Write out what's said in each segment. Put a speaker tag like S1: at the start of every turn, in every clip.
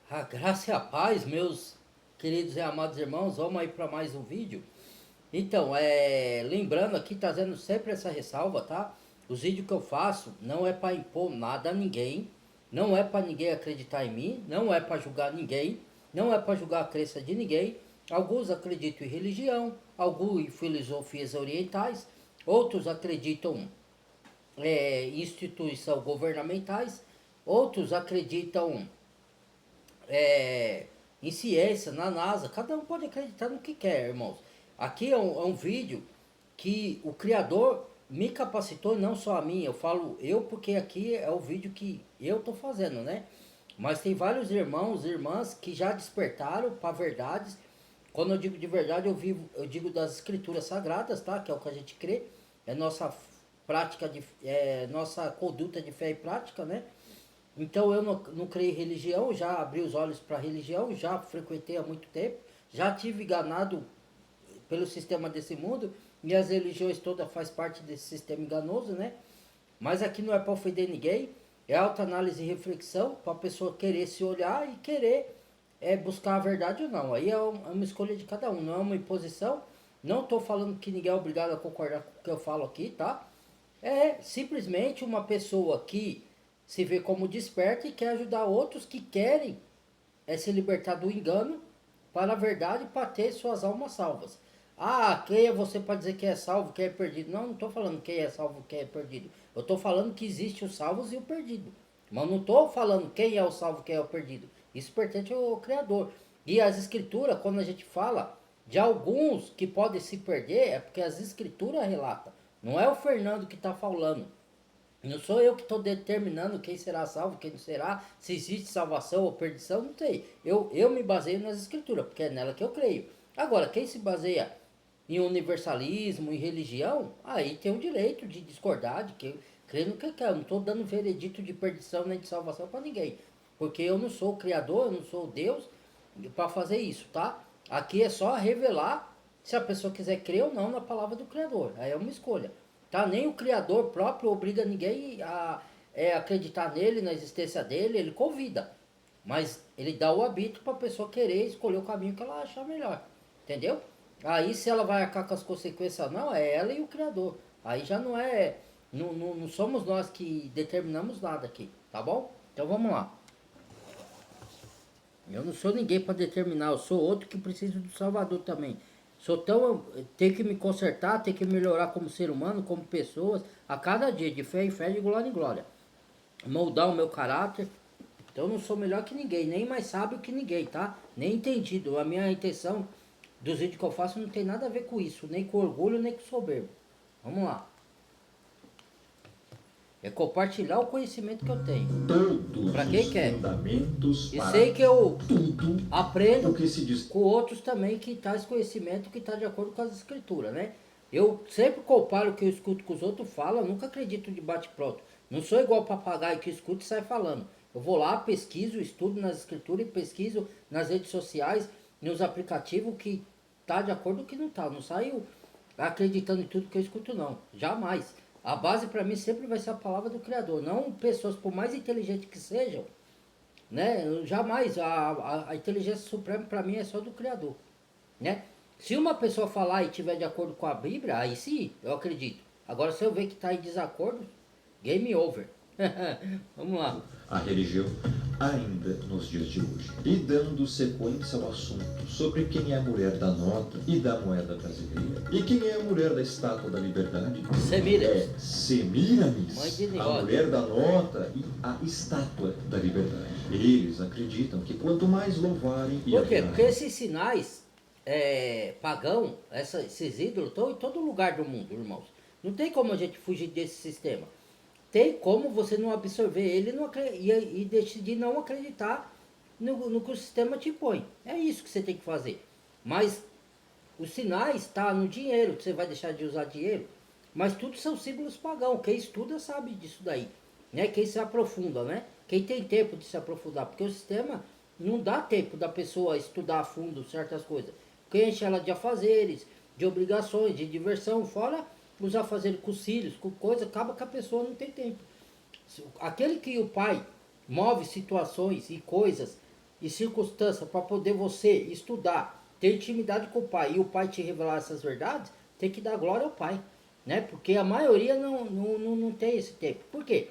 S1: A graça e a paz, meus queridos e amados irmãos, vamos aí para mais um vídeo. Então, lembrando aqui, trazendo sempre essa ressalva, tá? Os vídeos que eu faço não é para impor nada a ninguém, não é para ninguém acreditar em mim, não é para julgar ninguém, não é para julgar a crença de ninguém. Alguns acreditam em religião, alguns em filosofias orientais, outros acreditam em instituições governamentais, outros acreditam é, em ciência, na NASA. Cada um pode acreditar no que quer, irmãos. Aqui é um vídeo que o Criador me capacitou, não só a mim. Eu falo eu porque aqui é o vídeo que eu estou fazendo, né? Mas tem vários irmãos e irmãs que já despertaram para verdades. Quando eu digo de verdade, eu digo das escrituras sagradas, tá? Que é o que a gente crê. É nossa prática nossa conduta de fé e prática, né? Então eu não criei religião, já abri os olhos para a religião, já frequentei há muito tempo, já tive enganado pelo sistema desse mundo, e as religiões todas faz parte desse sistema enganoso, né? Mas aqui não é para ofender ninguém, é autoanálise e reflexão, para a pessoa querer se olhar e querer buscar a verdade ou não. Aí é uma escolha de cada um, não é uma imposição. Não estou falando que ninguém é obrigado a concordar com o que eu falo aqui, tá? É simplesmente uma pessoa que se vê como desperta e quer ajudar outros que querem se libertar do engano para a verdade para ter suas almas salvas. Ah, quem é você para dizer que é salvo, que é perdido? Não, não estou falando quem é salvo, quem é perdido. Eu estou falando que existe os salvos e o perdido. Mas não estou falando quem é o salvo, quem é o perdido. Isso pertence ao Criador. E as escrituras, quando a gente fala de alguns que podem se perder, é porque as escrituras relatam. Não é o Fernando que está falando. Não sou eu que estou determinando quem será salvo, quem não será, se existe salvação ou perdição, não sei. Eu me baseio nas escrituras, porque é nela que eu creio. Agora, quem se baseia em universalismo, em religião, aí tem o direito de discordar, de que crer no que quer. Eu não estou dando veredito de perdição nem de salvação para ninguém. Porque eu não sou o Criador, eu não sou Deus para fazer isso, tá? Aqui é só revelar se a pessoa quiser crer ou não na palavra do Criador. Aí é uma escolha. Tá? Nem o Criador próprio obriga ninguém a acreditar nele, na existência dele, ele convida. Mas ele dá o arbítrio para a pessoa querer escolher o caminho que ela achar melhor. Entendeu? Aí se ela vai arcar com as consequências ou não, é ela e o Criador. Aí já não é. Não somos nós que determinamos nada aqui, tá bom? Então vamos lá. Eu não sou ninguém para determinar, eu sou outro que precisa do Salvador também. Sou tão. Tenho que me consertar, tenho que melhorar como ser humano, como pessoas, a cada dia, de fé em fé, de glória em glória. Moldar o meu caráter. Então eu não sou melhor que ninguém, nem mais sábio que ninguém, tá? Nem entendido. A minha intenção dos vídeos que eu faço não tem nada a ver com isso, nem com orgulho, nem com soberbo. Vamos lá. É compartilhar o conhecimento que eu tenho.
S2: Todos
S1: Para quem
S2: os
S1: quer.
S2: fundamentos
S1: E
S2: para
S1: sei que eu
S2: tudo
S1: aprendo
S2: o que se diz.
S1: com outros também que traz conhecimento que está de acordo com as escrituras, né? Eu sempre comparo o que eu escuto que os outros falam, eu nunca acredito de bate-pronto. Não sou igual papagaio que escuta e sai falando. Eu vou lá, pesquiso, estudo nas escrituras e pesquiso nas redes sociais, nos aplicativos que tá de acordo com o que não tá. Não saio acreditando em tudo que eu escuto, não. Jamais. A base para mim sempre vai ser a palavra do Criador. Não pessoas, por mais inteligentes que sejam, né? Jamais. A inteligência suprema para mim é só do Criador, né? Se uma pessoa falar e tiver de acordo com a Bíblia, aí sim, eu acredito. Agora, se eu ver que está em desacordo, game over. Vamos lá.
S2: A religião ainda nos dias de hoje. E dando sequência ao assunto sobre quem é a mulher da nota e da moeda brasileira e quem é a mulher da estátua da liberdade,
S1: Semíramis.
S2: é Semiramis,
S1: Mãe de
S2: a
S1: Nicole.
S2: mulher da nota e a estátua da liberdade. Eles acreditam que quanto mais louvarem e
S1: Por quê? Porque
S2: adorarem,
S1: esses sinais pagão, esses ídolos, estão em todo lugar do mundo, irmãos. Não tem como a gente fugir desse sistema. Tem como você não absorver ele e decidir não acreditar no que o sistema te impõe. É isso que você tem que fazer. Mas os sinais está no dinheiro, você vai deixar de usar dinheiro. Mas tudo são símbolos pagãos. Quem estuda sabe disso daí. Né? Quem se aprofunda, né? Quem tem tempo de se aprofundar. Porque o sistema não dá tempo da pessoa estudar a fundo certas coisas. Porque enche ela de afazeres, de obrigações, de diversão, fora os afazeres com os filhos, com coisa, acaba que a pessoa não tem tempo. Aquele que o pai move situações e coisas e circunstância para poder você estudar, ter intimidade com o Pai e o Pai te revelar essas verdades, tem que dar glória ao Pai, né? Porque a maioria não tem esse tempo. Por quê?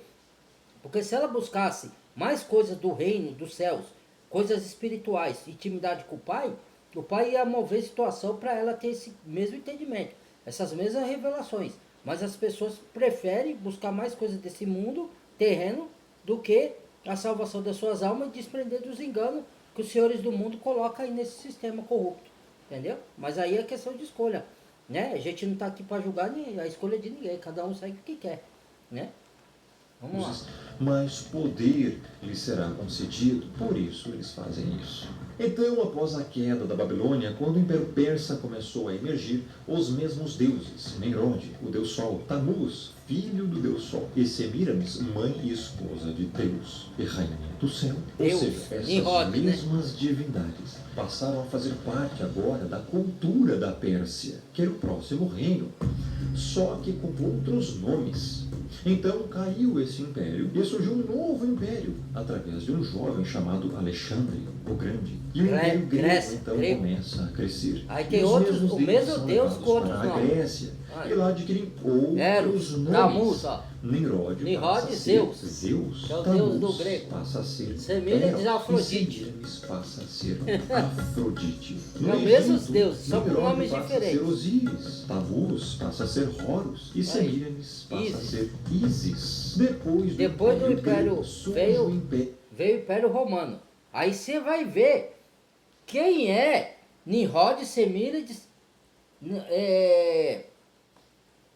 S1: Porque se ela buscasse mais coisas do reino, dos céus, coisas espirituais, intimidade com o Pai ia mover situação para ela ter esse mesmo entendimento, essas mesmas revelações. Mas as pessoas preferem buscar mais coisas desse mundo terreno do que a salvação das suas almas e desprender dos enganos que os senhores do mundo colocam aí nesse sistema corrupto. Entendeu? Mas aí é questão de escolha. Né? A gente não está aqui para julgar a escolha de ninguém, cada um segue o que quer. Né? Vamos lá.
S2: Mas poder lhes será concedido, por isso eles fazem isso. Então, após a queda da Babilônia, quando o Império Persa começou a emergir, os mesmos deuses, Nimrod, o deus Sol, Tamuz, filho do deus Sol, e Semíramis, mãe e esposa de Deus e rainha do céu,
S1: Deus,
S2: ou seja, essas
S1: Nimrod,
S2: mesmas divindades passaram a fazer parte agora da cultura da Pérsia, que era o próximo reino, só que com outros nomes. Então caiu esse império e surgiu um novo império através de um jovem chamado Alexandre o Grande. E o império grego então começa a crescer.
S1: Aí tem outros, o mesmo Deus com outros
S2: nomes. A Grécia, e lá adquirem
S1: Eros,
S2: outros nomes.
S1: Tamuz, ó.
S2: Nimrod
S1: Nimrod,
S2: passa a
S1: Zeus.
S2: ser Zeus.
S1: Que é o
S2: Tamuz
S1: Deus do grego.
S2: passa a ser
S1: Semíramis,
S2: Eros,
S1: Afrodite.
S2: E Semíramis passa a ser Afrodite.
S1: São mesmos deuses, são com nomes
S2: passa
S1: diferentes.
S2: A ser Osíris. Tamuz passa a ser Horus. E Semíramis passa a ser Ísis.
S1: Depois do Império veio o Império Romano. Aí você vai ver quem é Nimrod, Semíramis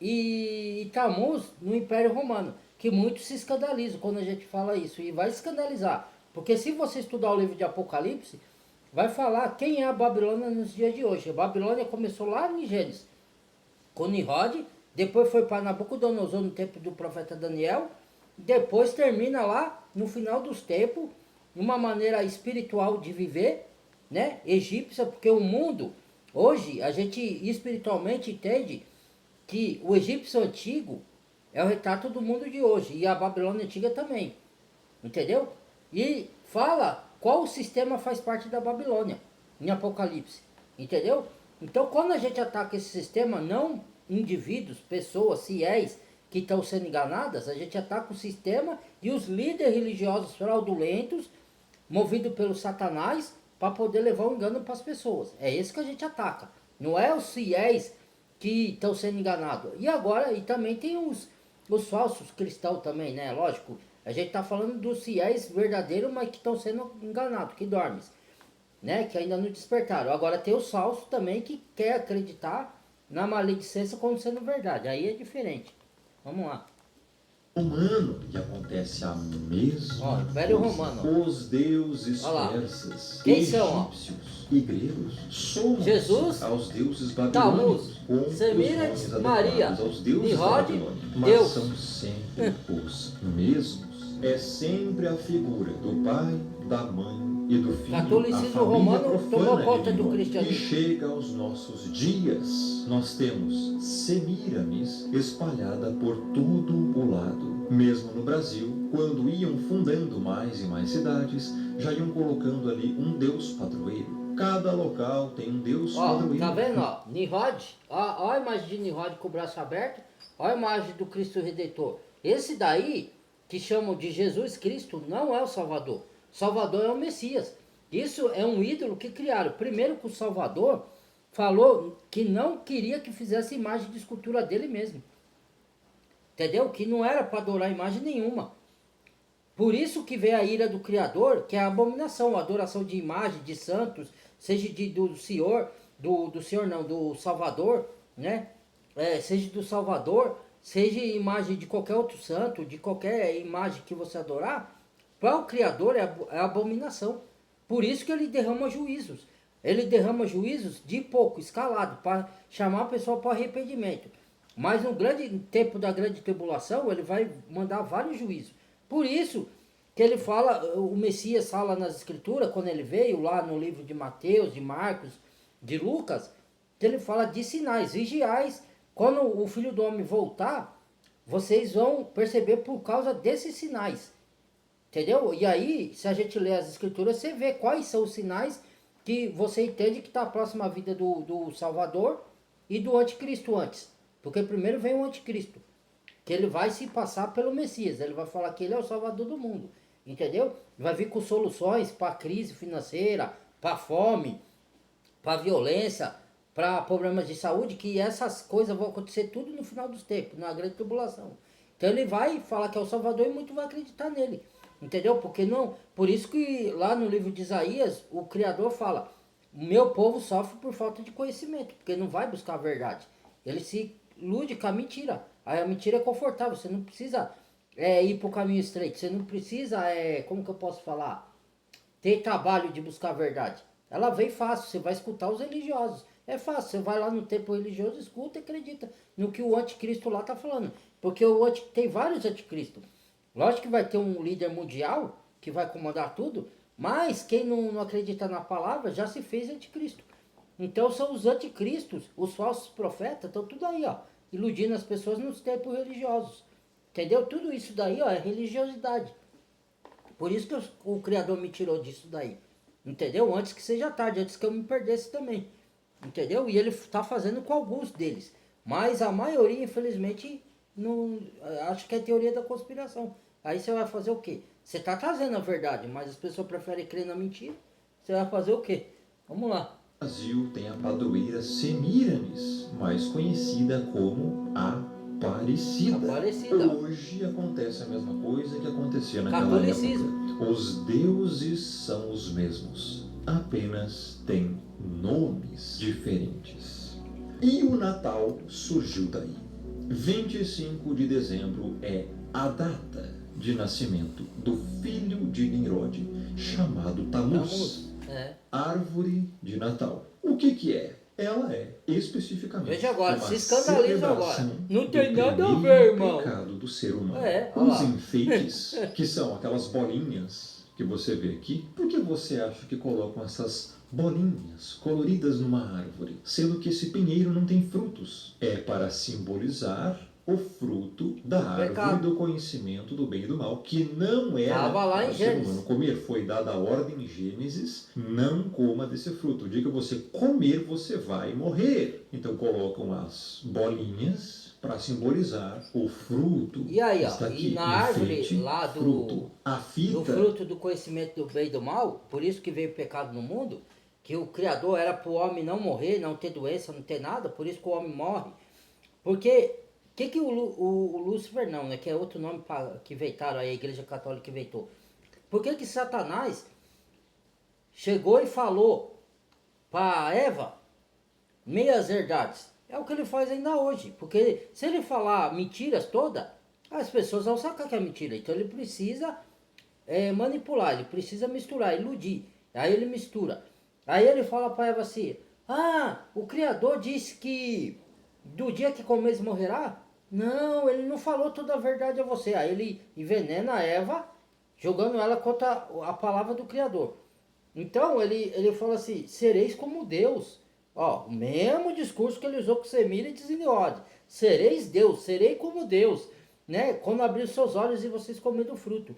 S1: e Tamuz no Império Romano. Que muitos se escandalizam quando a gente fala isso. E vai escandalizar. Porque se você estudar o livro de Apocalipse, vai falar quem é a Babilônia nos dias de hoje. A Babilônia começou lá em Gênesis, com Nimrod, depois foi para Nabucodonosor no tempo do profeta Daniel, depois termina lá no final dos tempos, uma maneira espiritual de viver, né? Egípcia, porque o mundo, hoje, a gente espiritualmente entende que o egípcio antigo é o retrato do mundo de hoje, e a Babilônia antiga também, entendeu? E fala qual sistema faz parte da Babilônia, em Apocalipse, entendeu? Então, quando a gente ataca esse sistema, não indivíduos, pessoas, fiéis, que estão sendo enganadas, a gente ataca o sistema e os líderes religiosos fraudulentos, movidos pelo Satanás, para poder levar o engano para as pessoas. É esse que a gente ataca. Não é os fiéis que estão sendo enganados. E agora, e também tem os falsos cristãos também, né? Lógico, a gente está falando dos fiéis verdadeiros, mas que estão sendo enganados, que dormem, né? Que ainda não despertaram. Agora tem os falsos também que quer acreditar na maledicência como sendo verdade. Aí é diferente. Vamos lá.
S2: Romano, e acontece a mesma
S1: Império
S2: coisa.
S1: Romano.
S2: Os deuses persas,
S1: quem
S2: egípcios e gregos somam
S1: Jesus,
S2: aos deuses babilônicos, com
S1: Semíramis,
S2: os nomes
S1: Maria,
S2: adequados aos deuses
S1: Nimrod,
S2: babilônicos, mas
S1: Deus.
S2: são sempre os mesmos. É sempre a figura do pai, da mãe e do filho.
S1: Catolicismo romano tomou conta do cristianismo.
S2: E chega aos nossos dias. Nós temos Semíramis espalhada por todo o lado. Mesmo no Brasil, quando iam fundando mais e mais cidades, já iam colocando ali um deus padroeiro. Cada local tem um deus padroeiro.
S1: Tá vendo? Ó, Nimrod, ó a imagem de Nimrod com o braço aberto, ó a imagem do Cristo Redentor. Esse daí, que chamam de Jesus Cristo, não é o Salvador. Salvador é o Messias. Isso é um ídolo que criaram. Primeiro que o Salvador falou que não queria que fizesse imagem de escultura dele mesmo. Entendeu? Que não era para adorar imagem nenhuma. Por isso que veio a ira do Criador, que é a abominação, a adoração de imagem, de santos, seja do Senhor, do Salvador, né? Seja do Salvador, seja imagem de qualquer outro santo, de qualquer imagem que você adorar, para o Criador é abominação. Por isso que ele derrama juízos. Ele derrama juízos de pouco, escalado, para chamar a pessoa para arrependimento. Mas no grande tempo da grande tribulação, ele vai mandar vários juízos. Por isso que ele fala, o Messias fala nas Escrituras, quando ele veio lá no livro de Mateus, de Marcos, de Lucas, que ele fala de sinais, vigiais. Quando o Filho do Homem voltar, vocês vão perceber por causa desses sinais. Entendeu? E aí, se a gente lê as escrituras, você vê quais são os sinais que você entende que está próximo à vida do Salvador e do anticristo antes. Porque primeiro vem o anticristo, que ele vai se passar pelo Messias, ele vai falar que ele é o Salvador do mundo. Entendeu? Vai vir com soluções para a crise financeira, para a fome, para a violência, para problemas de saúde, que essas coisas vão acontecer tudo no final dos tempos, na grande tribulação. Então ele vai falar que é o Salvador e muito vai acreditar nele. Entendeu? Porque não, por isso que lá no livro de Isaías, o Criador fala: meu povo sofre por falta de conhecimento, porque não vai buscar a verdade. Ele se ilude com a mentira. Aí a mentira é confortável, você não precisa ir para o caminho estreito, você não precisa, como que eu posso falar? Ter trabalho de buscar a verdade. Ela vem fácil, você vai escutar os religiosos. É fácil, você vai lá no templo religioso, escuta e acredita no que o anticristo lá está falando. Porque tem vários anticristos. Lógico que vai ter um líder mundial que vai comandar tudo, mas quem não acredita na palavra já se fez anticristo. Então são os anticristos, os falsos profetas, estão tudo aí, ó, iludindo as pessoas nos tempos religiosos. Entendeu? Tudo isso daí, ó, é religiosidade. Por isso que o Criador me tirou disso daí. Entendeu? Antes que seja tarde, antes que eu me perdesse também. Entendeu? E ele está fazendo com alguns deles. Mas a maioria, infelizmente, não, acho que é teoria da conspiração. Aí você vai fazer o quê? Você está trazendo a verdade, mas as pessoas preferem crer na mentira. Você vai fazer o quê? Vamos lá.
S2: O Brasil tem a padroeira Semíramis, mais conhecida como Aparecida.
S1: Aparecida.
S2: Hoje acontece a mesma coisa que acontecia naquela
S1: Catolicismo.
S2: época. Os deuses são os mesmos, apenas têm nomes diferentes. E o Natal surgiu daí. 25 de dezembro é a data de nascimento do filho de Nimrod, chamado Tammuz. Árvore de Natal. O que é? Ela é especificamente
S1: Veja agora,
S2: uma
S1: se escandaliza
S2: celebração
S1: agora. Não
S2: do
S1: tem nada a
S2: primeiro
S1: ver, irmão.
S2: pecado do ser humano.
S1: Olha
S2: Os
S1: lá.
S2: enfeites, que são aquelas bolinhas que você vê aqui, por que você acha que colocam essas bolinhas coloridas numa árvore, sendo que esse pinheiro não tem frutos? É para simbolizar o fruto da árvore
S1: Pecado.
S2: do conhecimento do bem e do mal, que não era
S1: Tava lá
S2: para
S1: em
S2: o ser
S1: Gênesis.
S2: humano comer. Foi dada a ordem em Gênesis: não coma desse fruto. O dia que você comer, você vai morrer. Então colocam as bolinhas para simbolizar o fruto.
S1: E aí, ó,
S2: Está aqui,
S1: e na árvore
S2: enfeite,
S1: lá
S2: fruto. A
S1: do
S2: fita
S1: fruto do conhecimento do bem e do mal, por isso que veio o pecado no mundo, que o Criador era para o homem não morrer, não ter doença, não ter nada, por isso que o homem morre. Porque, que o Lúcifer não, né, que é outro nome que inventaram, aí a Igreja Católica inventou. Por que Satanás chegou e falou para Eva meias verdades? É o que ele faz ainda hoje, porque se ele falar mentiras todas, as pessoas vão sacar que é mentira. Então ele precisa manipular, ele precisa misturar, iludir. Aí ele mistura. Aí ele fala para Eva assim: ah, o Criador disse que do dia que comeres morrerá? Não, ele não falou toda a verdade a você. Aí ele envenena a Eva, jogando ela contra a palavra do Criador. Então ele fala assim: sereis como Deus. Ó, o mesmo discurso que ele usou com Semíramis e Nimrod. Sereis Deus, serei como Deus, né? Quando abrir os seus olhos e vocês comerem do fruto.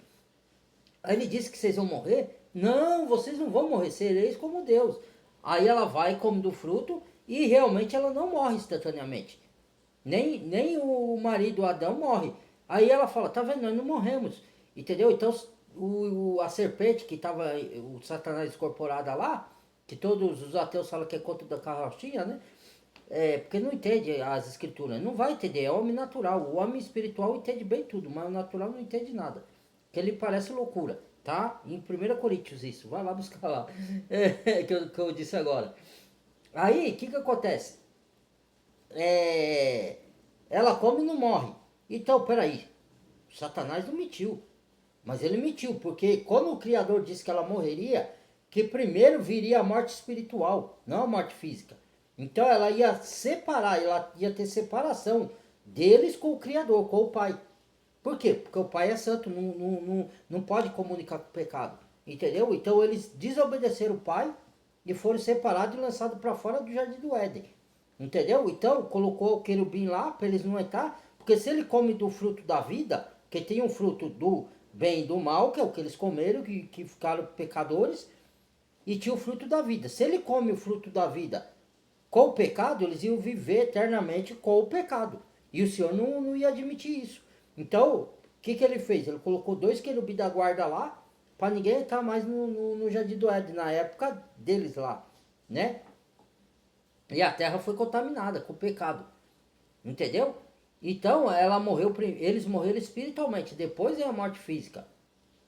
S1: Aí ele disse que vocês vão morrer? Não, vocês não vão morrer, sereis como Deus. Aí ela vai, come do fruto e realmente ela não morre instantaneamente. Nem o marido Adão morre. Aí ela fala: tá vendo, nós não morremos. Entendeu? Então a serpente que estava, o Satanás incorporada lá, que todos os ateus falam que é contra da carrochinha, né? Porque não entende as escrituras. Não vai entender, é homem natural. O homem espiritual entende bem tudo, mas o natural não entende nada. Que ele parece loucura, tá? Em 1 Coríntios isso, vai lá buscar lá. Que eu disse agora. Aí, o que acontece? Ela come e não morre. Então, peraí, Satanás não mentiu. Mas ele mentiu, porque quando o Criador disse que ela morreria, que primeiro viria a morte espiritual, não a morte física. Então ela ia separar, ela ia ter separação deles com o Criador, com o Pai. Por quê? Porque o Pai é santo, não pode comunicar com o pecado. Entendeu? Então eles desobedeceram o Pai e foram separados e lançados para fora do Jardim do Éden. Entendeu? Então colocou o querubim lá para eles não entrar, porque se ele come do fruto da vida, que tem um fruto bem e do mal, que é o que eles comeram, que ficaram pecadores, e tinha o fruto da vida. Se ele come o fruto da vida com o pecado, eles iam viver eternamente com o pecado. E o Senhor não ia admitir isso. Então, o que ele fez? Ele colocou 2 querubins da guarda lá, para ninguém entrar mais no Jardim do Éden, na época deles lá, né? E a terra foi contaminada com o pecado. Entendeu? Então, eles morreram espiritualmente, depois é a morte física.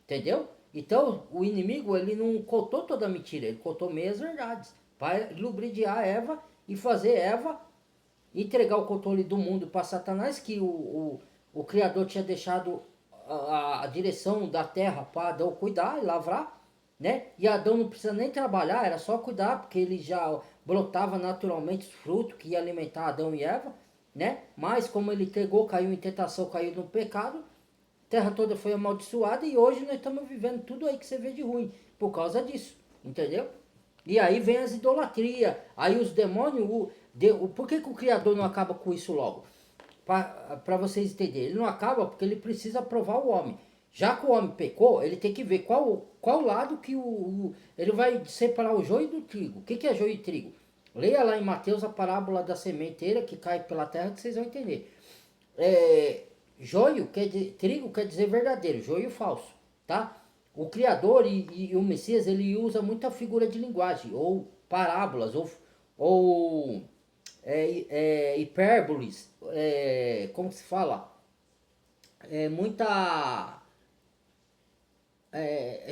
S1: Entendeu? Então, o inimigo, ele não contou toda a mentira, ele contou meias verdades. Para lubridiar Eva e fazer Eva entregar o controle do mundo para Satanás, que o Criador tinha deixado a direção da terra para Adão cuidar e lavrar, né? E Adão não precisa nem trabalhar, era só cuidar, porque ele já brotava naturalmente os frutos que ia alimentar Adão e Eva, né? Mas como ele entregou, caiu em tentação, caiu no pecado, a terra toda foi amaldiçoada e hoje nós estamos vivendo tudo aí que você vê de ruim, por causa disso, entendeu? E aí vem as idolatrias, aí os demônios, por que o Criador não acaba com isso logo? Para vocês entenderem, ele não acaba porque ele precisa provar o homem. Já que o homem pecou, ele tem que ver qual lado que ele vai separar o joio do trigo. O que é joio e trigo? Leia lá em Mateus a parábola da sementeira que cai pela terra que vocês vão entender. Joio, trigo quer dizer verdadeiro, joio falso, tá? O Criador e o Messias, ele usa muita figura de linguagem, ou parábolas, ou hipérboles, como se fala? Muita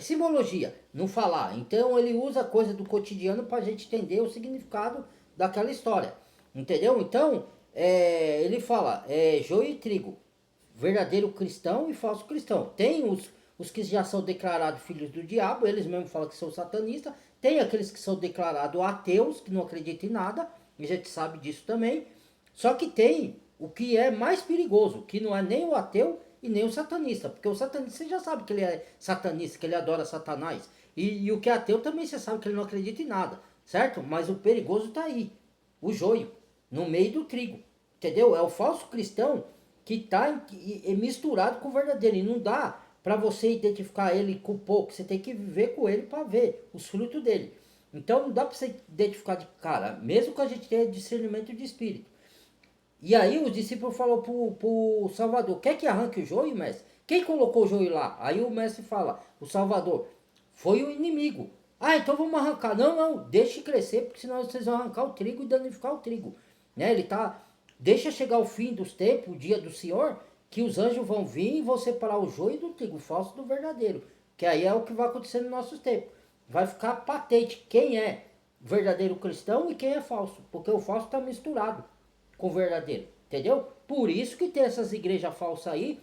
S1: simbologia, não falar. Então ele usa coisa do cotidiano para a gente entender o significado daquela história, entendeu? Então ele fala joio e trigo, verdadeiro cristão e falso cristão. Tem os que já são declarados filhos do diabo, eles mesmos falam que são satanistas. Tem aqueles que são declarados ateus, que não acreditam em nada, a gente sabe disso também. Só que tem o que é mais perigoso, que não é nem o ateu e nem o satanista. Porque o satanista você já sabe que ele é satanista, que ele adora Satanás. E o que é ateu também você sabe que ele não acredita em nada, certo? Mas o perigoso está aí, o joio, no meio do trigo. Entendeu? É o falso cristão que está misturado com o verdadeiro. E não dá para você identificar ele com pouco. Você tem que viver com ele para ver os frutos dele. Então não dá para você identificar de cara, mesmo que a gente tenha discernimento de espírito. E aí os discípulos falaram pro Salvador, quer que arranque o joio, mestre? Quem colocou o joio lá? Aí o mestre fala, o Salvador, foi o inimigo. Ah, então vamos arrancar. Não, deixe crescer, porque senão vocês vão arrancar o trigo e danificar o trigo. Né? Deixa chegar o fim dos tempos, o dia do Senhor, que os anjos vão vir e vão separar o joio do trigo, o falso do verdadeiro. Que aí é o que vai acontecer nos nossos tempos. Vai ficar patente quem é verdadeiro cristão e quem é falso. Porque o falso está misturado com o verdadeiro. Entendeu? Por isso que tem essas igrejas falsas aí,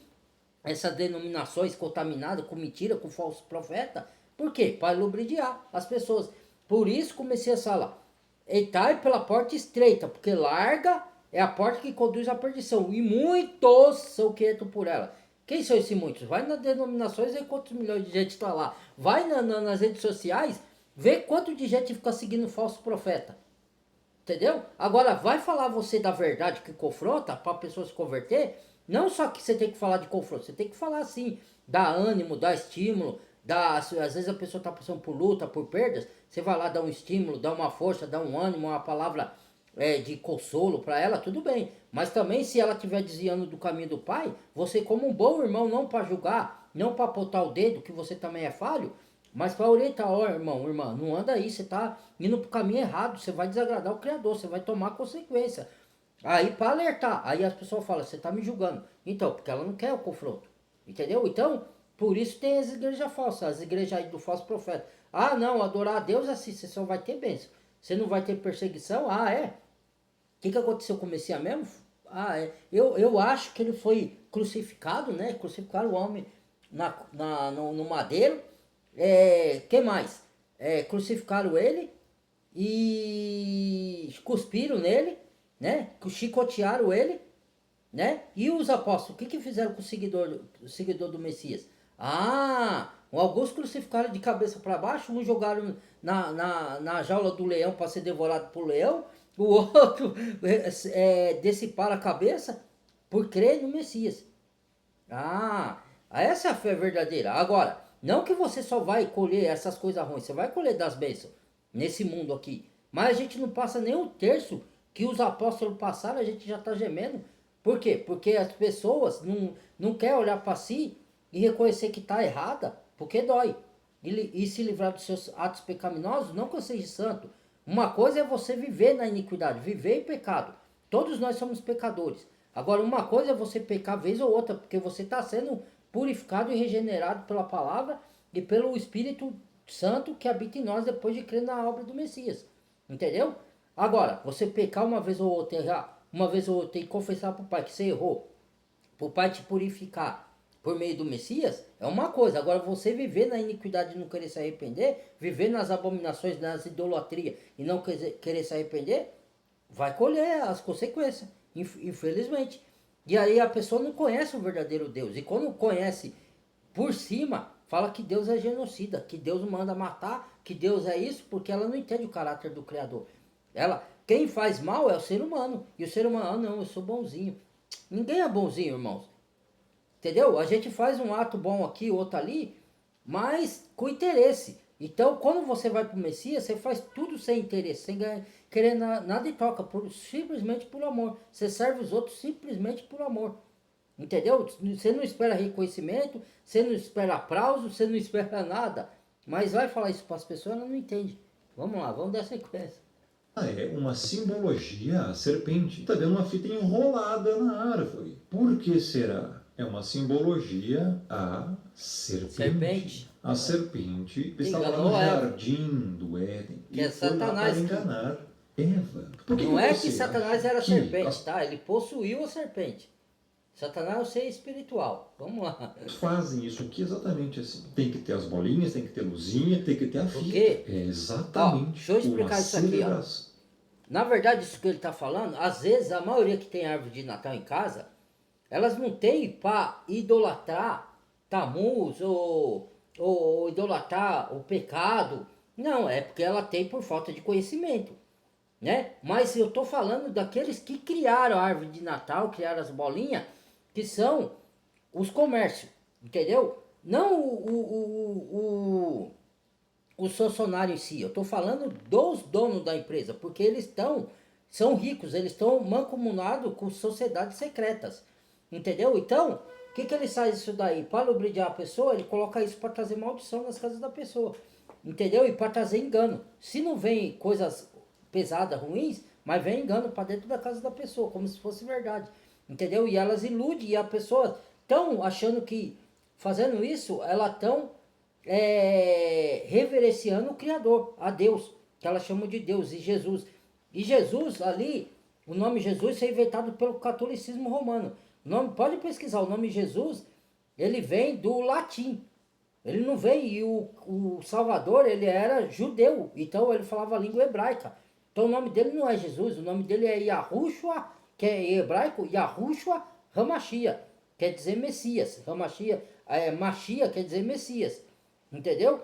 S1: essas denominações contaminadas com mentira, com falso profeta. Por quê? Para lubridiar as pessoas. Por isso comecei a falar, entrai pela porta estreita, porque larga é a porta que conduz à perdição. E muitos são que entram por ela. Quem são esses muitos? Vai nas denominações e quantos milhões de gente está lá. Vai nas redes sociais, vê quanto de gente fica seguindo falso profeta. Entendeu? Agora, vai falar você da verdade que confronta para a pessoa se converter. Não só que você tem que falar de confronto, você tem que falar assim, dar ânimo, dar estímulo. Às vezes a pessoa está passando por luta, por perdas. Você vai lá dar um estímulo, dar uma força, dar um ânimo, uma palavra de consolo para ela, tudo bem. Mas também se ela estiver desviando do caminho do Pai, você como um bom irmão, não para julgar, não para apontar o dedo que você também é falho, mas para orientar, ó irmão, irmã, não anda aí, você está indo para o caminho errado, você vai desagradar o Criador, você vai tomar consequência. Aí para alertar, aí as pessoas falam, você está me julgando. Então, porque ela não quer o confronto, entendeu? Então, por isso tem as igrejas falsas, as igrejas aí do falso profeta. Ah não, adorar a Deus assim, você só vai ter bênção. Você não vai ter perseguição? Ah, é? O que aconteceu com o Messias mesmo? Eu acho que ele foi crucificado, né? Crucificaram o homem no madeiro. Que mais? Crucificaram ele e cuspiram nele, né? Chicotearam ele, né? E os apóstolos, o que fizeram com o seguidor do Messias? Alguns crucificaram de cabeça para baixo, um jogaram na jaula do leão para ser devorado por leão, o outro deciparam a cabeça por crer no Messias. Essa é a fé verdadeira. Agora, não que você só vai colher essas coisas ruins, você vai colher das bênçãos nesse mundo aqui. Mas a gente não passa nem um terço que os apóstolos passaram, a gente já está gemendo. Por quê? Porque as pessoas não querem olhar para si e reconhecer que está errada, porque dói. E se livrar dos seus atos pecaminosos, não que eu seja santo. Uma coisa é você viver na iniquidade, viver em pecado. Todos nós somos pecadores. Agora, uma coisa é você pecar vez ou outra, porque você está sendo purificado e regenerado pela palavra e pelo Espírito Santo que habita em nós depois de crer na obra do Messias. Entendeu? Agora, você pecar uma vez ou outra, errar uma vez ou outra e confessar para o Pai que você errou, para o Pai te purificar por meio do Messias, é uma coisa. Agora, você viver na iniquidade e não querer se arrepender, viver nas abominações, nas idolatrias e não querer se arrepender, vai colher as consequências, infelizmente. E aí a pessoa não conhece o verdadeiro Deus. E quando conhece por cima, fala que Deus é genocida, que Deus manda matar, que Deus é isso, porque ela não entende o caráter do Criador. Quem faz mal é o ser humano. E o ser humano, não, eu sou bonzinho. Ninguém é bonzinho, irmãos. Entendeu? A gente faz um ato bom aqui, outro ali, mas com interesse. Então, quando você vai para o Messias, você faz tudo sem interesse, sem querer nada em troca, simplesmente por amor. Você serve os outros simplesmente por amor. Entendeu? Você não espera reconhecimento, você não espera aplauso, você não espera nada. Mas vai falar isso para as pessoas, ela não entende. Vamos lá, vamos dar sequência.
S2: É uma simbologia à serpente. Está vendo uma fita enrolada na árvore. Por que será? É uma simbologia à serpente. A serpente estava lá no jardim do Éden
S1: que é Satanás
S2: para enganar Eva.
S1: Não é que Satanás era serpente, tá? Ele possuiu a serpente. Satanás é o ser espiritual. Vamos lá.
S2: Fazem isso aqui exatamente assim. Tem que ter as bolinhas, tem que ter luzinha, tem que ter a fita. É exatamente.
S1: Deixa eu explicar isso aqui. Ó. Na verdade, isso que ele está falando, às vezes a maioria que tem árvore de Natal em casa, elas não tem para idolatrar Tammuz ou idolatrar o pecado. Não, é porque ela tem por falta de conhecimento. Né? Mas eu estou falando daqueles que criaram a árvore de Natal, criaram as bolinhas, que são os comércios, entendeu? Não o funcionário em si, eu estou falando dos donos da empresa, porque eles são ricos, eles estão mancomunados com sociedades secretas, entendeu? Então, o que ele faz isso daí? Para lubrificar a pessoa, ele coloca isso para trazer maldição nas casas da pessoa, entendeu? E para trazer engano. Se não vem coisas pesadas, ruins, mas vem engano para dentro da casa da pessoa, como se fosse verdade, entendeu? E elas iludem, e a pessoa estão achando que fazendo isso, elas estão reverenciando o Criador, a Deus, que elas chamam de Deus, e Jesus. E Jesus ali, o nome Jesus foi inventado pelo catolicismo romano. Pode pesquisar, o nome Jesus, ele vem do latim. Ele não vem, e o Salvador, ele era judeu, então ele falava a língua hebraica. Então o nome dele não é Jesus, o nome dele é Yahushua, que é em hebraico, Yahushua Hamashia, quer dizer Messias. Machia quer dizer Messias, entendeu?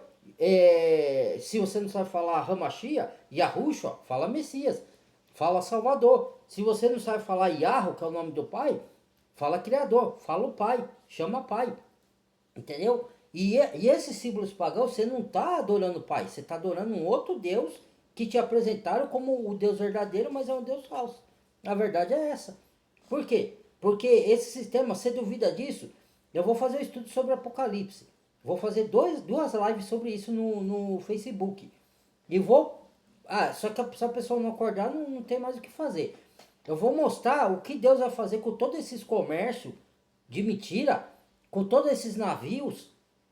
S1: Se você não sabe falar Hamashia, Yahushua, fala Messias, fala Salvador. Se você não sabe falar Yahoo, que é o nome do Pai, fala Criador, fala o Pai, chama Pai, entendeu? E esses símbolos pagãos, você não está adorando o Pai, você está adorando um outro Deus que te apresentaram como o Deus verdadeiro, mas é um Deus falso. A verdade é essa. Por quê? Porque esse sistema, você duvida disso, eu vou fazer um estudo sobre Apocalipse. Vou fazer duas lives sobre isso no Facebook. E vou... só que se a pessoa não acordar, não tem mais o que fazer. Eu vou mostrar o que Deus vai fazer com todos esses comércios de mentira, com todos esses navios,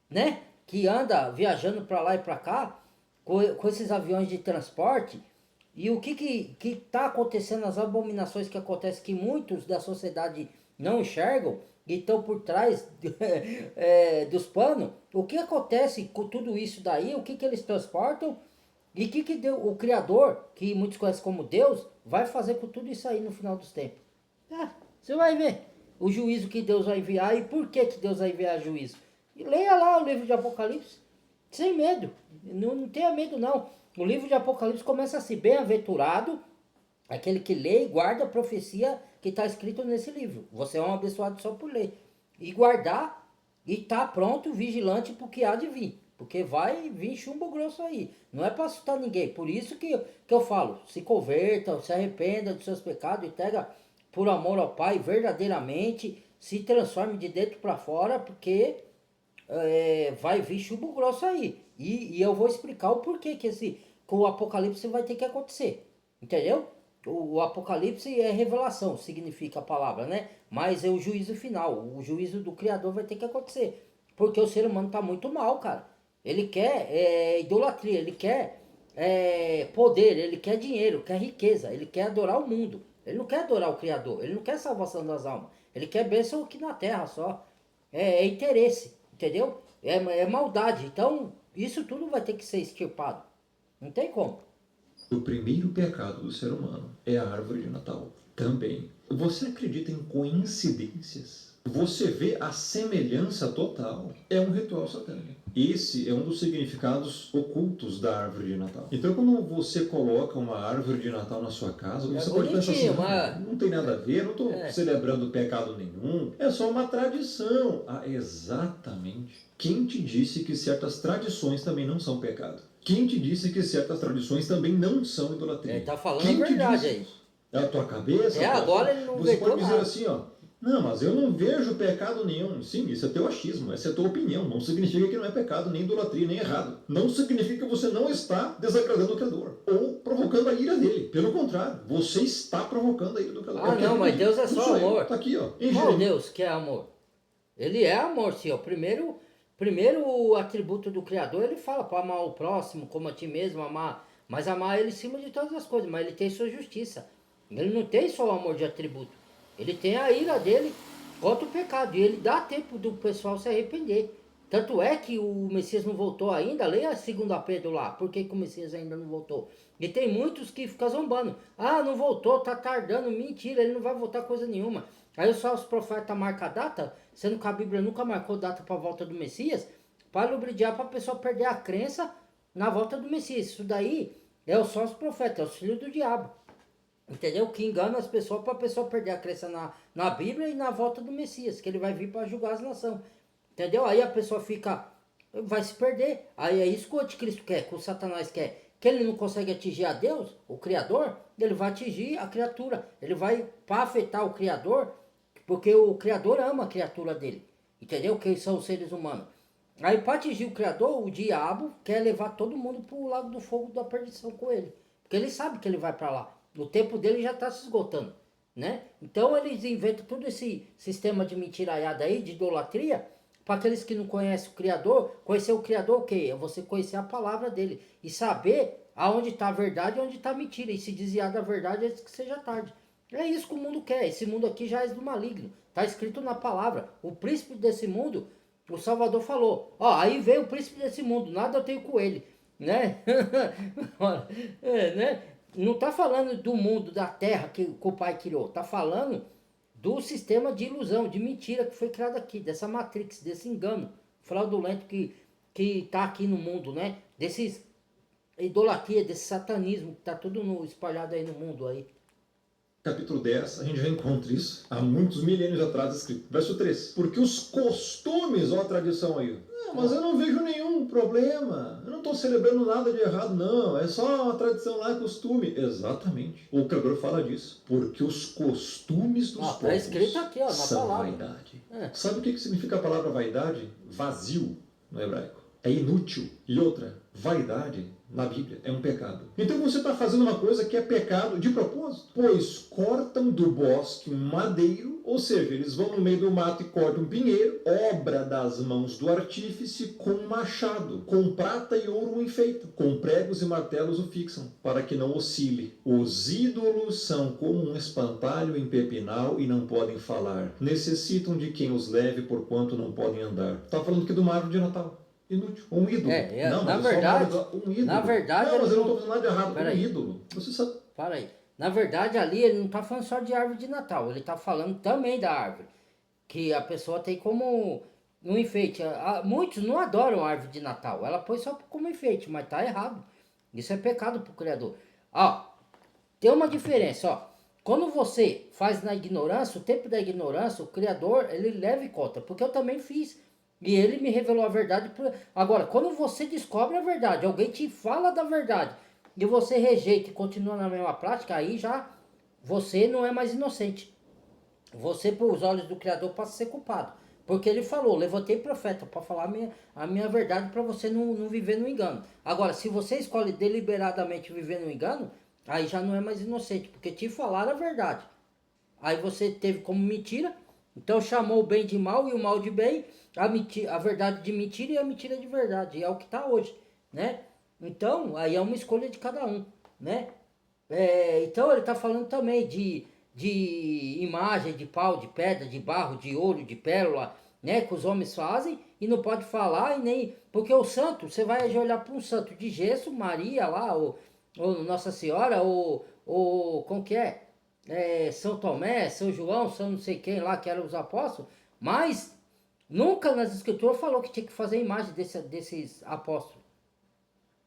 S1: né? Que anda viajando para lá e para cá, com esses aviões de transporte, e o que está acontecendo, as abominações que acontecem, que muitos da sociedade não enxergam, e estão por trás dos panos, o que acontece com tudo isso daí, o que eles transportam, e o Criador, que muitos conhecem como Deus, vai fazer com tudo isso aí no final dos tempos. Você vai ver o juízo que Deus vai enviar, e por que Deus vai enviar juízo. E leia lá o livro de Apocalipse, sem medo, não tenha medo não. O livro de Apocalipse começa assim: bem-aventurado aquele que lê e guarda a profecia que está escrito nesse livro. Você é um abençoado só por ler e guardar e tá pronto, vigilante pro que há de vir. Porque vai vir chumbo grosso aí. Não é para assustar ninguém. Por isso que eu falo, se converta, se arrependa dos seus pecados, entrega por amor ao Pai verdadeiramente, se transforme de dentro para fora, porque vai vir chumbo grosso aí. E eu vou explicar o porquê que o Apocalipse vai ter que acontecer. Entendeu? O Apocalipse é revelação, significa a palavra, né? Mas é o juízo final, o juízo do Criador vai ter que acontecer. Porque o ser humano tá muito mal, cara. Ele quer idolatria, ele quer poder, ele quer dinheiro, quer riqueza, ele quer adorar o mundo. Ele não quer adorar o Criador, ele não quer salvação das almas. Ele quer bênção aqui na terra só. É interesse, entendeu? É maldade. Então, isso tudo vai ter que ser extirpado. Não tem como.
S2: O primeiro pecado do ser humano é a árvore de Natal. Também. Você acredita em coincidências? Você vê a semelhança total? É um ritual satânico. Esse é um dos significados ocultos da árvore de Natal. Então, quando você coloca uma árvore de Natal na sua casa, você pode pensar assim, não tem nada a ver, não estou celebrando pecado nenhum, é só uma tradição. Ah, exatamente. Quem te disse que certas tradições também não são pecado? Quem te disse que certas tradições também não são idolatria?
S1: Ele tá falando a verdade aí.
S2: É a tua cabeça?
S1: Agora ele não
S2: Você pode dizer
S1: nada.
S2: assim, ó. Não, mas eu não vejo pecado nenhum. Sim, isso é teu achismo, essa é a tua opinião. Não significa que não é pecado, nem idolatria, nem errado. Não significa que você não está desagradando o Criador ou provocando a ira dele. Pelo contrário, você está provocando a ira do Criador.
S1: Ah, não, mas Deus é só amor.
S2: Tá aqui, ó.
S1: Qual Deus que é amor? Ele é amor, sim. O primeiro atributo do Criador, ele fala para amar o próximo como a ti mesmo, amar. Mas amar ele em cima de todas as coisas. Mas ele tem sua justiça. Ele não tem só o amor de atributo. Ele tem a ira dele contra o pecado. E ele dá tempo do pessoal se arrepender. Tanto é que o Messias não voltou ainda. Leia a 2 Pedro lá. Por que o Messias ainda não voltou? E tem muitos que ficam zombando. Ah, não voltou, tá tardando. Mentira, ele não vai voltar coisa nenhuma. Aí só os profetas marcam a data, sendo que a Bíblia nunca marcou data para a volta do Messias, para lubrificar para a pessoa perder a crença na volta do Messias. Isso daí é o só os profetas, é o filho do diabo. Entendeu? Que engana as pessoas para a pessoa perder a crença na Bíblia e na volta do Messias, que ele vai vir para julgar as nações. Entendeu? Aí a pessoa vai se perder. Aí é isso que o anticristo quer, que o Satanás quer. Que ele não consegue atingir a Deus, o Criador, ele vai atingir a criatura. Ele vai, para afetar o Criador, porque o Criador ama a criatura dele. Entendeu? Que são os seres humanos. Aí para atingir o Criador, o diabo quer levar todo mundo para o lago do fogo da perdição com ele. Porque ele sabe que ele vai para lá. O tempo dele já está se esgotando, né? Então eles inventam todo esse sistema de mentiraiada aí, de idolatria, para aqueles que não conhecem o Criador. Conhecer o Criador o quê? É você conhecer a palavra dele e saber aonde está a verdade e onde está a mentira. E se desviar da verdade antes que seja tarde. É isso que o mundo quer. Esse mundo aqui já é do maligno. Está escrito na palavra. O príncipe desse mundo, o Salvador falou. Ó, aí veio o príncipe desse mundo, nada eu tenho com ele, né? Né? Não está falando do mundo, da terra que o pai criou. Está falando do sistema de ilusão, de mentira que foi criado aqui, dessa matrix, desse engano fraudulento que está aqui no mundo, né? Desses idolatria, desse satanismo que está tudo espalhado aí no mundo aí.
S2: Capítulo 10, a gente já encontra isso há muitos milênios atrás escrito. Verso 3. Porque os costumes, ó a tradição aí. Mas eu não vejo nenhum problema. Eu não estou celebrando nada de errado, não. É só uma tradição lá, costume. Exatamente. O Criador fala disso. Porque os costumes dos povos
S1: tá escrito aqui, ó, na
S2: são
S1: palavra.
S2: Vaidade. Sabe o que significa a palavra vaidade? Vazio no hebraico. É inútil. E outra, vaidade na Bíblia é um pecado. Então você está fazendo uma coisa que é pecado de propósito. Pois cortam do bosque um madeiro, ou seja, eles vão no meio do mato e cortam um pinheiro, obra das mãos do artífice com um machado, com prata e ouro o enfeitam, com pregos e martelos o fixam, para que não oscile. Os ídolos são como um espantalho em pepinal e não podem falar. Necessitam de quem os leve, porquanto não podem andar. Está falando aqui de uma árvore de Natal. Inútil. Um ídolo. Não,
S1: na verdade,
S2: um ídolo.
S1: Na verdade,
S2: não, mas eu não estou fazendo nada de errado com um ídolo. Você sabe.
S1: Para aí. Na verdade, ali ele não está falando só de árvore de Natal. Ele está falando também da árvore. Que a pessoa tem como um enfeite. Muitos não adoram a árvore de Natal. Ela põe só como enfeite, mas tá errado. Isso é pecado pro Criador. Ó, tem uma diferença, ó. Quando você faz na ignorância, o tempo da ignorância, o Criador, ele leva em conta. Porque eu também fiz. E ele me revelou a verdade. Agora, quando você descobre a verdade, alguém te fala da verdade, e você rejeita e continua na mesma prática, aí já você não é mais inocente. Você, por os olhos do Criador, passa a ser culpado. Porque ele falou, levantei profeta para falar a minha verdade para você não viver no engano. Agora, se você escolhe deliberadamente viver no engano, aí já não é mais inocente, porque te falaram a verdade. Aí você teve como mentira, então chamou o bem de mal e o mal de bem, a verdade de mentira e a mentira de verdade. E é o que está hoje, né? Então, aí é uma escolha de cada um, né? Então ele está falando também de imagem, de pau, de pedra, de barro, de ouro, de pérola, né? Que os homens fazem e não pode falar e nem... Porque o santo, você vai olhar para um santo de gesso, Maria lá, ou Nossa Senhora, ou como que é? São Tomé, São João, São não sei quem lá, que eram os apóstolos, mas nunca nas escrituras falou que tinha que fazer imagem desses apóstolos.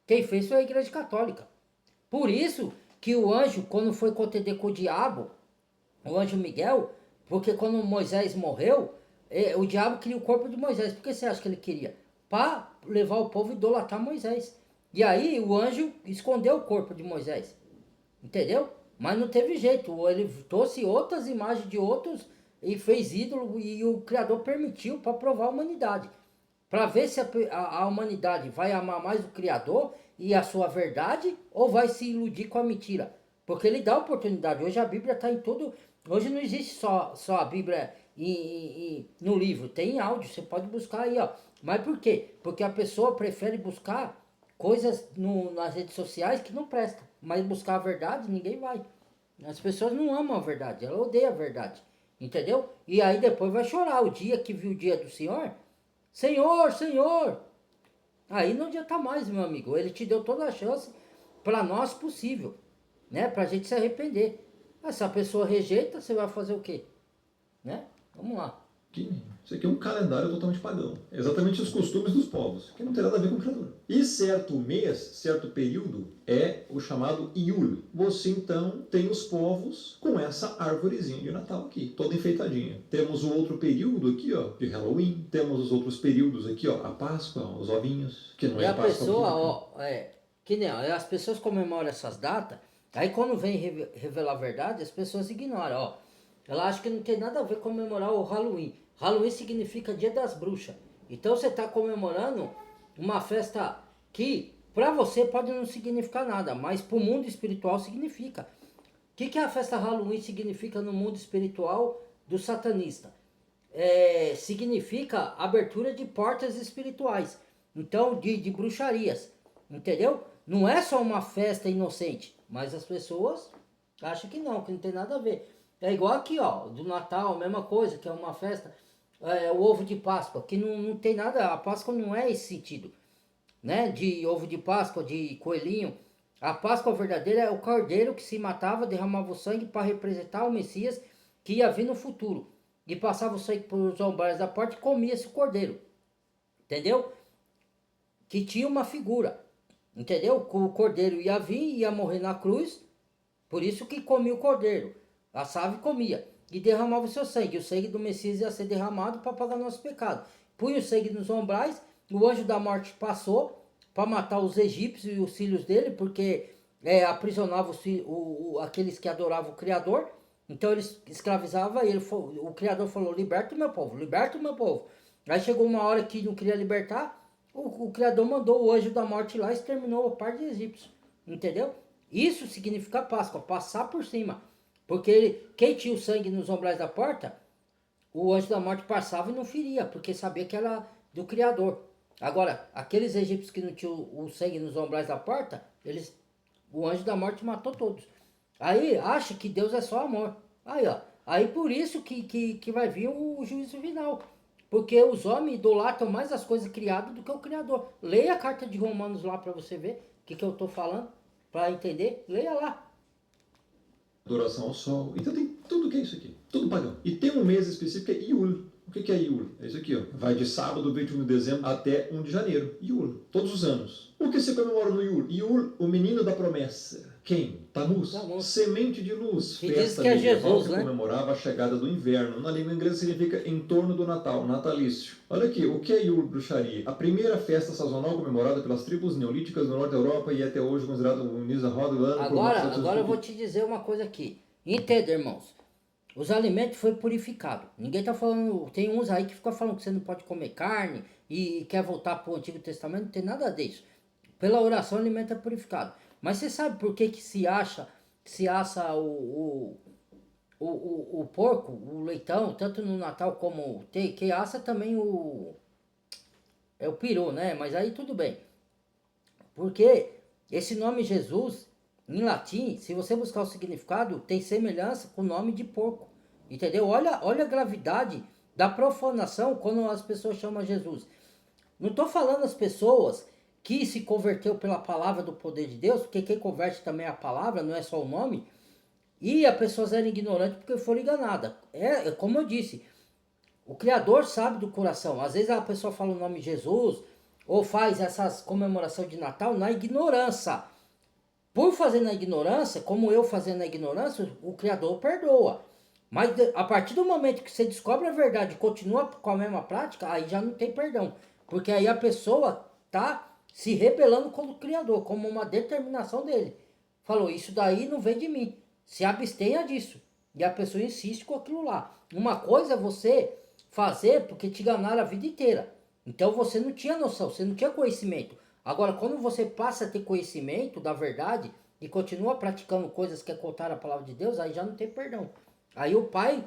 S1: Quem fez foi a Igreja Católica. Por isso que o anjo, quando foi contender com o diabo, o anjo Miguel, porque quando Moisés morreu, o diabo queria o corpo de Moisés. Por que você acha que ele queria? Para levar o povo a idolatrar Moisés. E aí o anjo escondeu o corpo de Moisés. Entendeu? Mas não teve jeito. Ele trouxe outras imagens de outros e fez ídolo e o Criador permitiu para provar a humanidade. Para ver se a humanidade vai amar mais o Criador e a sua verdade ou vai se iludir com a mentira. Porque ele dá oportunidade. Hoje a Bíblia está em tudo. Hoje não existe só a Bíblia no livro. Tem áudio, você pode buscar aí, ó. Mas por quê? Porque a pessoa prefere buscar coisas nas redes sociais que não prestam. Mas buscar a verdade, ninguém vai. As pessoas não amam a verdade, ela odeia a verdade. Entendeu? E aí depois vai chorar o dia que viu o dia do Senhor. Senhor, Senhor. Aí não adianta mais, meu amigo. Ele te deu toda a chance para nós possível, né? Pra gente se arrepender. Mas se a pessoa rejeita, você vai fazer o quê? Né? Vamos lá.
S2: Isso aqui é um calendário totalmente pagão. É exatamente os costumes dos povos, que não tem nada a ver com o Criador. E certo mês, certo período, é o chamado Iul. Você então tem os povos com essa árvorezinha de Natal aqui, toda enfeitadinha. Temos o outro período aqui, ó, de Halloween. Temos os outros períodos aqui, ó, a Páscoa, os ovinhos, que não
S1: E
S2: é
S1: a
S2: a Páscoa
S1: pessoa,
S2: bíblica.
S1: ó, que nem as pessoas comemoram essas datas, aí quando vem revelar a verdade, as pessoas ignoram, ó. Ela acha que não tem nada a ver comemorar o Halloween. Halloween significa Dia das Bruxas. Então você está comemorando uma festa que para você pode não significar nada, mas para o mundo espiritual significa. O que a festa Halloween significa no mundo espiritual do satanista? Significa abertura de portas espirituais. Então, de bruxarias. Entendeu? Não é só uma festa inocente, mas as pessoas acham que não tem nada a ver. É igual aqui, ó, do Natal, a mesma coisa, que é uma festa, o ovo de Páscoa, que não tem nada, a Páscoa não é esse sentido, né? De ovo de Páscoa, de coelhinho. A Páscoa verdadeira é o cordeiro que se matava, derramava o sangue para representar o Messias que ia vir no futuro. E passava o sangue por os umbrais da porta e comia esse cordeiro. Entendeu? Que tinha uma figura. Entendeu? O cordeiro ia vir, ia morrer na cruz, por isso que comia o cordeiro. Assava e comia. E derramava o seu sangue. O sangue do Messias ia ser derramado para pagar nosso pecado. Punha o sangue nos umbrais, o anjo da morte passou para matar os egípcios e os filhos dele, porque aprisionava aqueles que adoravam o Criador. Então eles escravizavam e o Criador falou, liberta o meu povo, liberta o meu povo. Aí chegou uma hora que não queria libertar, o Criador mandou o anjo da morte lá e exterminou a parte de egípcios. Entendeu? Isso significa Páscoa, passar por cima. Porque quem tinha o sangue nos umbrais da porta, o anjo da morte passava e não feria, porque sabia que era do Criador. Agora, aqueles egípcios que não tinham o sangue nos umbrais da porta, o anjo da morte matou todos. Aí acha que Deus é só amor. Aí, ó. Aí por isso que vai vir o juízo final. Porque os homens idolatram mais as coisas criadas do que o Criador. Leia a carta de Romanos lá para você ver o que eu estou falando. Para entender, leia lá.
S2: Adoração ao sol. Então tem tudo que é isso aqui. Tudo pagão. E tem um mês específico que é Iul. O que é Yule? É isso aqui, ó. Vai de sábado, 21 de dezembro, até 1 de janeiro. Yule, todos os anos. O que se comemora no Yule? Yule, o menino da promessa. Quem? Tammuz. Semente de luz.
S1: Que
S2: festa
S1: diz que é
S2: medieval
S1: Jesus,
S2: que
S1: né?
S2: comemorava a chegada do inverno. Na língua inglesa significa em torno do Natal, natalício. Olha aqui, o que é Yule, bruxaria? A primeira festa sazonal comemorada pelas tribos neolíticas do norte da Europa e até hoje considerada o início da roda do ano.
S1: Agora eu vou te dizer uma coisa aqui. Entenda, irmãos. Os alimentos foi purificado. Ninguém tá falando. Tem uns aí que ficam falando que você não pode comer carne e quer voltar pro Antigo Testamento. Não tem nada disso. Pela oração, o alimento é purificado. Mas você sabe por que se assa o porco, o leitão, tanto no Natal como tem, que assa também é o peru, né? Mas aí tudo bem. Porque esse nome Jesus, em latim, se você buscar o significado, tem semelhança com o nome de porco. Entendeu? Olha a gravidade da profanação quando as pessoas chamam Jesus. Não estou falando as pessoas que se converteu pela palavra do poder de Deus, porque quem converte também é a palavra, não é só o nome. E as pessoas eram ignorantes porque foram enganadas. É como eu disse, o Criador sabe do coração. Às vezes a pessoa fala o nome Jesus, ou faz essas comemorações de Natal na ignorância. Por fazer na ignorância, como eu fazendo na ignorância, o Criador perdoa. Mas a partir do momento que você descobre a verdade e continua com a mesma prática, aí já não tem perdão. Porque aí a pessoa tá se rebelando contra o Criador, como uma determinação dele. Falou, isso daí não vem de mim. Se abstenha disso. E a pessoa insiste com aquilo lá. Uma coisa é você fazer porque te enganaram a vida inteira. Então você não tinha noção, você não tinha conhecimento. Agora, quando você passa a ter conhecimento da verdade e continua praticando coisas que é contar a palavra de Deus, aí já não tem perdão. Aí o pai,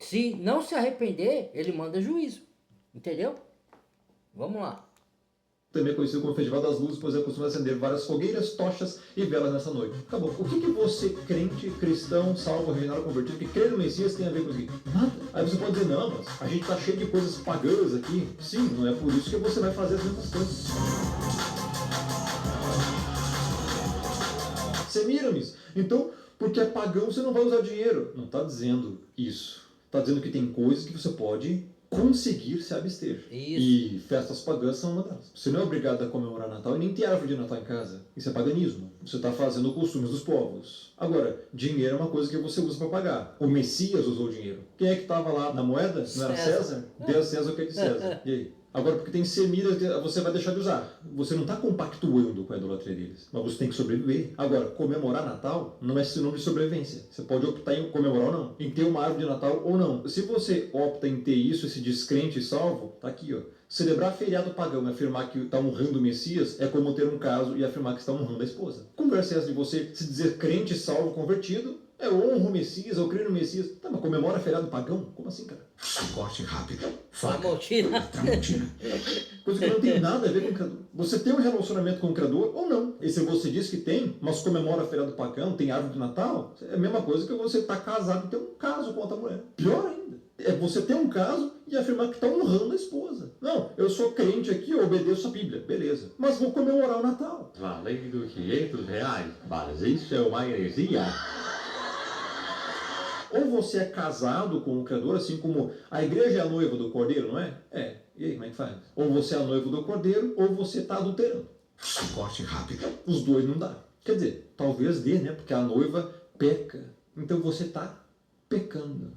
S1: se não se arrepender, ele manda juízo. Entendeu? Vamos lá.
S2: Também conhecido como Festival das Luzes, pois é costume acender várias fogueiras, tochas e velas nessa noite. Acabou. O que você, crente, cristão, salvo, regenerado, convertido, que crê no Messias, tem a ver com isso aqui? Nada. Aí você pode dizer, não, mas a gente tá cheio de coisas pagãs aqui. Sim, não é por isso que você vai fazer as mesmas coisas. Semiramis. Então, porque é pagão, você não vai usar dinheiro. Não está dizendo isso. Está dizendo que tem coisas que você pode conseguir se abster.
S1: Isso.
S2: E festas pagãs são uma delas. Você não é obrigado a comemorar Natal e nem ter árvore de Natal em casa. Isso é paganismo. Você está fazendo costumes dos povos. Agora, dinheiro é uma coisa que você usa para pagar. O Messias usou dinheiro. Quem é que estava lá na moeda? Não era César? Dê a César o que é de César. E aí? Agora, porque tem semiras, você vai deixar de usar. Você não está compactuando com a idolatria deles, mas você tem que sobreviver. Agora, comemorar Natal não é sinônimo de sobrevivência. Você pode optar em comemorar ou não, em ter uma árvore de Natal ou não. Se você opta em ter isso, esse descrente e salvo, tá aqui, ó. Celebrar feriado pagão e afirmar que está honrando o Messias é como ter um caso e afirmar que está honrando a esposa. Conversa essa de você se dizer crente, salvo, convertido. Eu honro o Messias, eu creio no Messias. Tá, mas comemora feriado pagão? Como assim, cara?
S3: Corte rápido.
S1: Tramontina.
S3: Tramontina.
S2: Coisa que não tem nada a ver com o Criador. Você tem um relacionamento com o Criador ou não? E se você diz que tem, mas comemora feriado pagão, tem árvore de Natal, é a mesma coisa que você estar casado e ter um caso com outra mulher. Pior ainda. É você ter um caso e afirmar que está honrando a esposa. Não, eu sou crente aqui, eu obedeço a Bíblia, beleza. Mas vou comemorar o Natal.
S4: Valendo R$ 500, mas isso é uma heresia.
S2: Ou você é casado com o Criador, assim como a igreja é a noiva do Cordeiro, não é? É. E aí, como é que faz? Ou você é a noiva do Cordeiro, ou você está adulterando.
S3: Corte rápido.
S2: Os dois não dá. Quer dizer, talvez dê, né? Porque a noiva peca. Então você está pecando.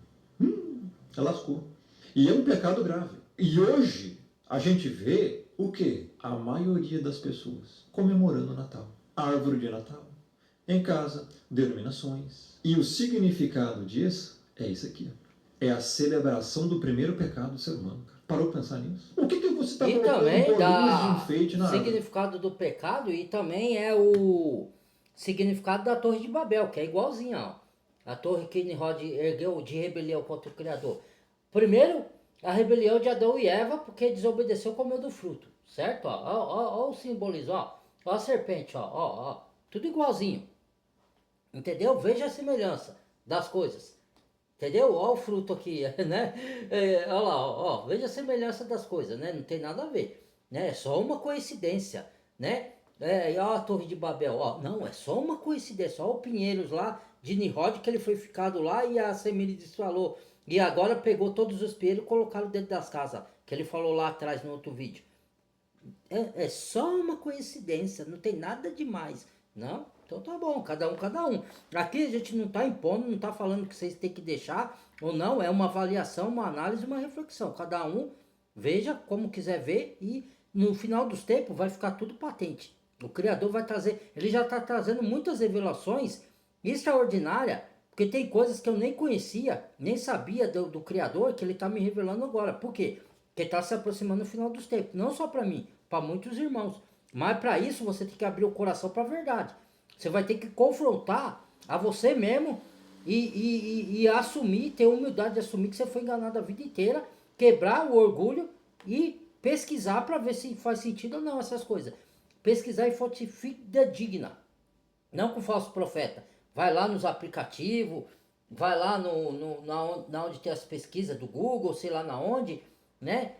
S2: Ela lascou. E é um pecado grave. E hoje a gente vê o quê? A maioria das pessoas comemorando o Natal. Árvore de Natal. Em casa, denominações. E o significado disso é isso aqui. É a celebração do primeiro pecado do ser humano. Parou para pensar nisso? O que você está
S1: E
S2: colocando
S1: também
S2: bolinhas de
S1: dá
S2: enfeite na árvore?
S1: significado do pecado e também é o significado da Torre de Babel, que é igualzinho, ó. A torre que Nimrod ergueu de rebelião contra o Criador. Primeiro, a rebelião de Adão e Eva, porque desobedeceu comeu do fruto, certo? Ó o simbolismo, ó a serpente, ó. Tudo igualzinho. Entendeu? Veja a semelhança das coisas. Entendeu? Ó o fruto aqui, né? Olha lá, ó, veja a semelhança das coisas, né? Não tem nada a ver, né? É só uma coincidência, né? E ó a Torre de Babel, ó. Não, é só uma coincidência. Ó o Pinheiros lá de Nimrod, que ele foi ficado lá e a Semírides falou, e agora pegou todos os espelhos e colocaram dentro das casas, que ele falou lá atrás no outro vídeo. É só uma coincidência, não tem nada demais. Não? Então tá bom, cada um, cada um. Aqui a gente não tá impondo, não tá falando que vocês têm que deixar ou não, é uma avaliação, uma análise, uma reflexão. Cada um veja como quiser ver e no final dos tempos vai ficar tudo patente. O Criador vai trazer, ele já está trazendo muitas revelações extraordinárias, porque tem coisas que eu nem conhecia, nem sabia do Criador, que ele está me revelando agora. Por quê? Porque está se aproximando no final dos tempos. Não só para mim, para muitos irmãos. Mas para isso você tem que abrir o coração para a verdade. Você vai ter que confrontar a você mesmo e assumir, ter humildade de assumir que você foi enganado a vida inteira, quebrar o orgulho e pesquisar para ver se faz sentido ou não essas coisas. Pesquisar e fonte fidedigna. Não com falso profeta. Vai lá nos aplicativos, vai lá na onde tem as pesquisas do Google, sei lá na onde, né?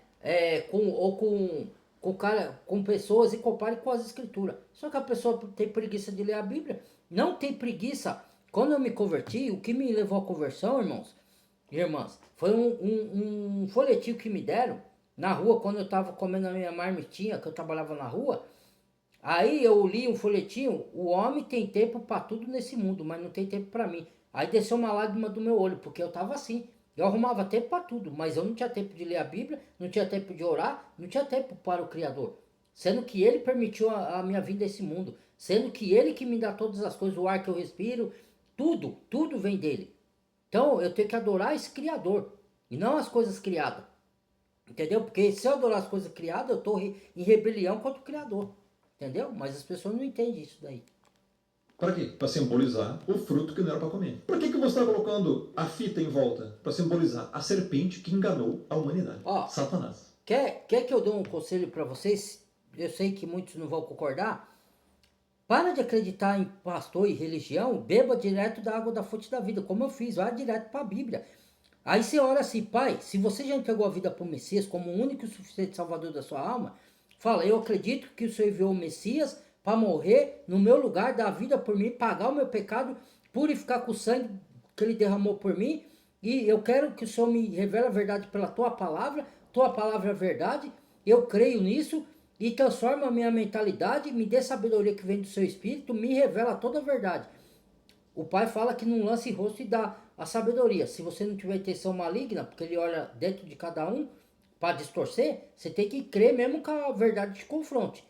S1: Com pessoas e compare com as escrituras. Só que a pessoa tem preguiça de ler a Bíblia. Não tem preguiça. Quando eu me converti, o que me levou à conversão, irmãos e irmãs, foi um folhetinho que me deram na rua, quando eu estava comendo a minha marmitinha, que eu trabalhava na rua. Aí eu li um folhetinho, o homem tem tempo para tudo nesse mundo, mas não tem tempo para mim. Aí desceu uma lágrima do meu olho, porque eu estava assim. Eu arrumava tempo para tudo, mas eu não tinha tempo de ler a Bíblia, não tinha tempo de orar, não tinha tempo para o Criador. Sendo que Ele permitiu a minha vinda a esse mundo, sendo que Ele que me dá todas as coisas, o ar que eu respiro, tudo vem dEle. Então eu tenho que adorar esse Criador, e não as coisas criadas. Entendeu? Porque se eu adorar as coisas criadas, eu estou em rebelião contra o Criador. Entendeu? Mas as pessoas não entendem isso daí.
S2: Para quê? Para simbolizar o fruto que não era para comer. Por que você está colocando a fita em volta? Para simbolizar a serpente que enganou a humanidade.
S1: Ó,
S2: Satanás.
S1: Quer que eu dê um conselho para vocês? Eu sei que muitos não vão concordar. Para de acreditar em pastor e religião, beba direto da água da fonte da vida, como eu fiz, vá direto para a Bíblia. Aí você ora assim, Pai, se você já entregou a vida para o Messias como o único e suficiente salvador da sua alma, fala, eu acredito que o Senhor enviou o Messias para morrer no meu lugar, dar a vida por mim, pagar o meu pecado, purificar com o sangue que Ele derramou por mim, e eu quero que o Senhor me revele a verdade pela Tua palavra é a verdade, eu creio nisso, e transforma a minha mentalidade, me dê sabedoria que vem do Seu Espírito, me revela toda a verdade. O Pai fala que não lance rosto e dá a sabedoria. Se você não tiver intenção maligna, porque Ele olha dentro de cada um para distorcer, você tem que crer mesmo que a verdade te confronte.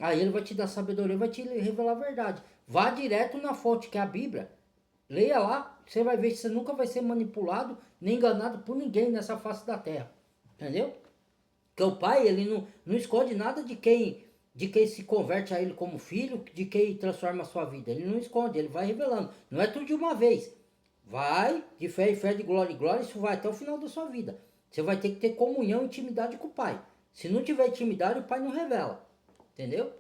S1: Aí Ele vai te dar sabedoria, vai te revelar a verdade. Vá direto na fonte, que é a Bíblia. Leia lá, você vai ver que você nunca vai ser manipulado, nem enganado por ninguém nessa face da terra. Entendeu? Porque o Pai, Ele não esconde nada de quem se converte a Ele como filho, de quem transforma a sua vida. Ele não esconde, Ele vai revelando. Não é tudo de uma vez. Vai de fé em fé, de glória em glória, isso vai até o final da sua vida. Você vai ter que ter comunhão e intimidade com o Pai. Se não tiver intimidade, o Pai não revela. Entendeu?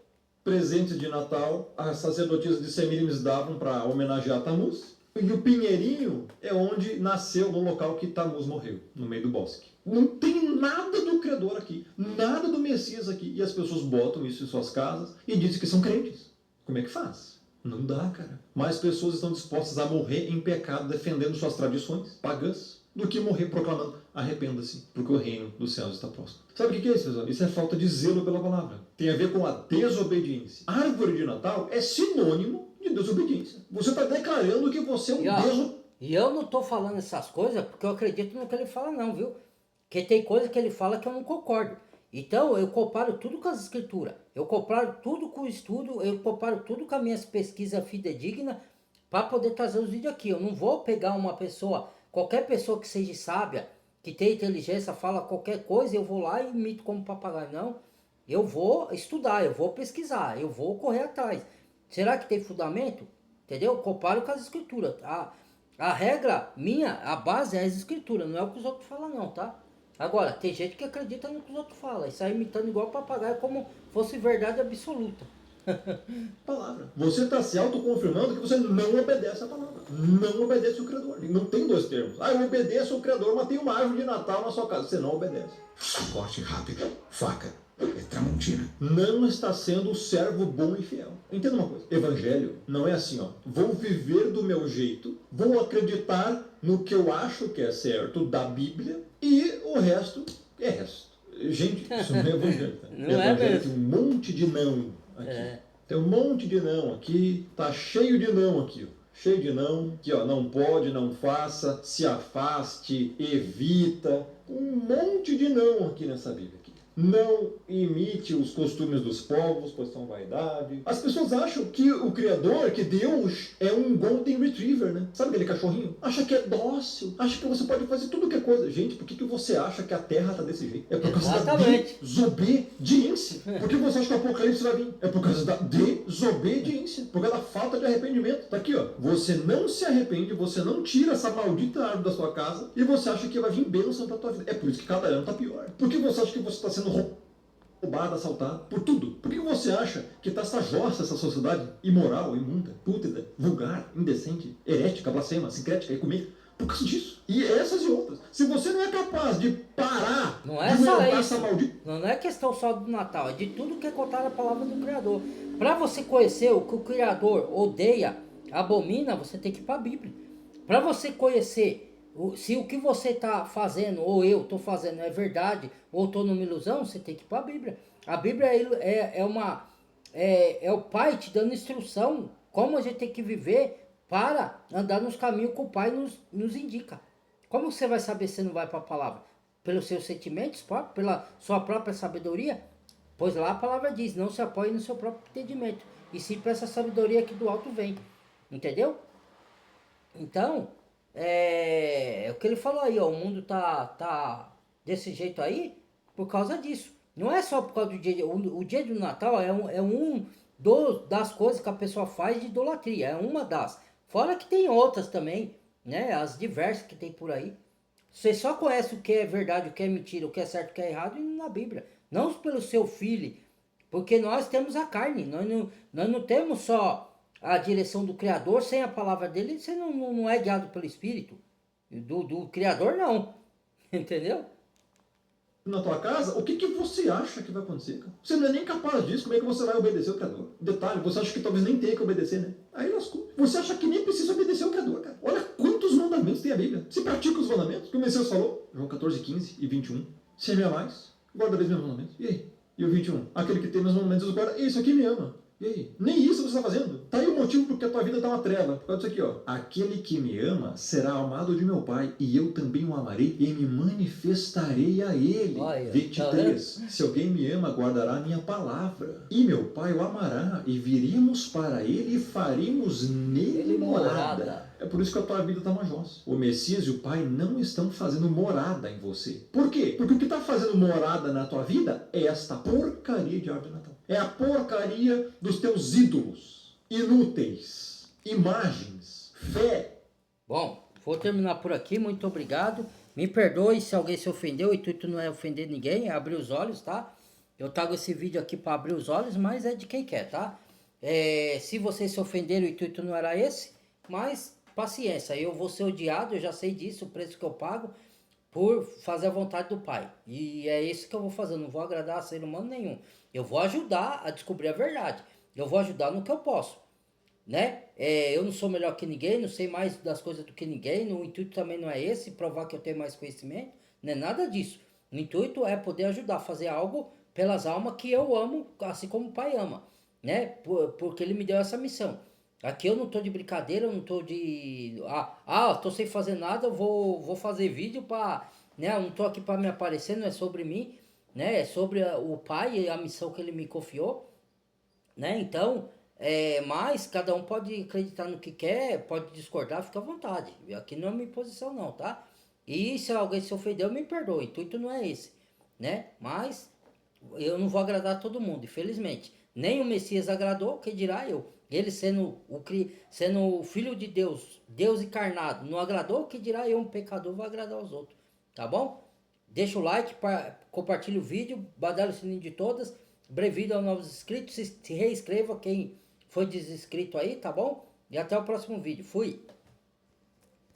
S2: Presentes de Natal, as sacerdotisas de Semíramis davam para homenagear Tammuz. E o pinheirinho é onde nasceu, no local que Tammuz morreu, no meio do bosque. Não tem nada do Criador aqui, nada do Messias aqui. E as pessoas botam isso em suas casas e dizem que são crentes. Como é que faz? Não dá, cara. Mais pessoas estão dispostas a morrer em pecado, defendendo suas tradições pagãs, do que morrer proclamando, arrependa-se, porque o reino dos céus está próximo. Sabe o que é isso, pessoal? Isso é falta de zelo pela palavra. Tem a ver com a desobediência. A árvore de Natal é sinônimo de desobediência. Você está declarando que você é um desobediente.
S1: E eu não estou falando essas coisas porque eu acredito no que ele fala não, viu? Porque tem coisa que ele fala que eu não concordo. Então eu comparo tudo com as escrituras. Eu comparo tudo com o estudo, eu comparo tudo com as minhas pesquisas fidedignas para poder trazer os vídeos aqui. Eu não vou pegar uma pessoa, qualquer pessoa que seja sábia, que tenha inteligência, fala qualquer coisa, eu vou lá e imito como papagaio. Não, eu vou estudar, eu vou pesquisar, eu vou correr atrás. Será que tem fundamento? Entendeu? Comparo com as escrituras. A regra minha, a base é as escrituras, não é o que os outros falam não, tá? Agora, tem gente que acredita no que os outros falam e sai imitando igual papagaio como fosse verdade absoluta.
S2: Palavra. Você está se autoconfirmando que você não obedece a palavra. Não obedece o Criador. Não tem dois termos. Eu obedeço o Criador, mas tem uma árvore de Natal na sua casa. Você não obedece.
S3: Corte rápido. Faca. É Tramontina.
S2: Não está sendo o servo bom e fiel. Entenda uma coisa. Evangelho não é assim, ó. Vou viver do meu jeito, vou acreditar no que eu acho que é certo da Bíblia e o resto é resto. Gente, isso não é evangelho. Tá?
S1: Não é
S2: Evangelho
S1: mesmo.
S2: tem um monte de não aqui. Tem um monte de não aqui, tá cheio de não aqui, ó. Cheio de não, que ó, não pode, não faça, se afaste, evita. Um monte de não aqui nessa Bíblia. Aqui. Não imite os costumes dos povos, pois são vaidade. As pessoas acham que o Criador, que Deus, é um Golden Retriever, né? Sabe aquele cachorrinho? Acha que é dócil, acha que você pode fazer tudo que é coisa. Gente, por que você acha que a Terra tá desse jeito? É por causa da desobediência. Por que você acha que o Apocalipse vai vir? É por causa da desobediência. Por causa da falta de arrependimento. Tá aqui, ó. Você não se arrepende, você não tira essa maldita árvore da sua casa e você acha que vai vir bênção pra tua vida. É por isso que cada ano tá pior. Por que você acha que você está sendo roubado, assaltado? Por tudo. Por que você acha que tá essa jossa, essa sociedade imoral, imunda, pútrida, vulgar, indecente, herética, blasfema, sincrética, ecumênica? Por causa disso. E essas e outras. Se você não é capaz de parar
S1: Não é
S2: de
S1: só
S2: montar
S1: isso.
S2: essa maldita...
S1: Não é questão só do Natal, é de tudo que é contado a palavra do Criador. Para você conhecer o que o Criador odeia, abomina, você tem que ir para a Bíblia. Para você conhecer se o que você está fazendo, ou eu estou fazendo, é verdade, ou estou numa ilusão, você tem que ir para a Bíblia. A Bíblia é o Pai te dando instrução, como a gente tem que viver para andar nos caminhos que o Pai nos indica. Como você vai saber se não vai para a palavra? Pelos seus sentimentos, pela sua própria sabedoria? Pois lá a palavra diz, não se apoie no seu próprio entendimento, e sim para essa sabedoria que do alto vem. Entendeu? Então, é o que ele falou aí, ó, o mundo tá desse jeito aí por causa disso. Não é só por causa do dia, o dia do Natal das coisas que a pessoa faz de idolatria, é uma das. Fora que tem outras também, né, as diversas que tem por aí. Você só conhece o que é verdade, o que é mentira, o que é certo, o que é errado na Bíblia. Não pelo seu filho, porque nós temos a carne, nós não temos só a direção do Criador, sem a palavra dele, você não é guiado pelo Espírito. Do Criador, não. Entendeu?
S2: Na tua casa, o que você acha que vai acontecer, cara? Você não é nem capaz disso, como é que você vai obedecer o Criador? Detalhe, você acha que talvez nem tenha que obedecer, né? Aí lascou. Você acha que nem precisa obedecer o Criador, cara. Olha quantos mandamentos tem a Bíblia. Você pratica os mandamentos que o Messias falou, João 14, 15 e 21. Se me amais, guardareis meus mandamentos. E aí? E o 21? Aquele que tem meus mandamentos os guarda, isso aqui me ama. E aí? Nem isso você está fazendo. Tá aí o motivo porque a tua vida está uma treva. Por causa disso aqui, ó. Aquele que me ama será amado de meu Pai, e eu também o amarei e me manifestarei a ele.
S1: Olha,
S2: 23.
S1: Tá
S2: se alguém me ama, guardará a minha palavra. E meu Pai o amará, e viremos para ele e faremos nele morada. É por isso que a tua vida está uma jossa. O Messias e o Pai não estão fazendo morada em você. Por quê? Porque o que está fazendo morada na tua vida é esta porcaria de árvore de Natal. É a porcaria dos teus ídolos inúteis, imagens, fé.
S1: Bom, vou terminar por aqui, muito obrigado. Me perdoe se alguém se ofendeu, o intuito não é ofender ninguém, é abrir os olhos, tá? Eu trago esse vídeo aqui para abrir os olhos, mas é de quem quer, tá? Se vocês se ofenderam, o intuito não era esse, mas paciência, eu vou ser odiado, eu já sei disso, o preço que eu pago por fazer a vontade do Pai. E é isso que eu vou fazer, eu não vou agradar a ser humano nenhum. Eu vou ajudar a descobrir a verdade. Eu vou ajudar no que eu posso, né? Eu não sou melhor que ninguém, não sei mais das coisas do que ninguém, o intuito também não é esse, provar que eu tenho mais conhecimento, não é nada disso. O intuito é poder ajudar a fazer algo pelas almas que eu amo, assim como o Pai ama, né? Porque ele me deu essa missão. Aqui eu não tô de brincadeira, eu não tô de... tô sem fazer nada, eu vou fazer vídeo pra... né? Eu não tô aqui pra me aparecer, não é sobre mim, né? É sobre o Pai e a missão que ele me confiou, né? Então, mas cada um pode acreditar no que quer, pode discordar, fica à vontade. Aqui não é minha posição não, tá? E se alguém se ofendeu, me perdoe, o intuito não é esse, né? Mas eu não vou agradar todo mundo, infelizmente. Nem o Messias agradou, que dirá eu. Ele sendo o Filho de Deus, Deus encarnado, não agradou, que dirá eu, um pecador, vou agradar os outros. Tá bom? Deixa o like, compartilha o vídeo, badalha o sininho de todas. Brevido aos novos inscritos, se reinscreva quem foi desinscrito aí, tá bom? E até o próximo vídeo. Fui!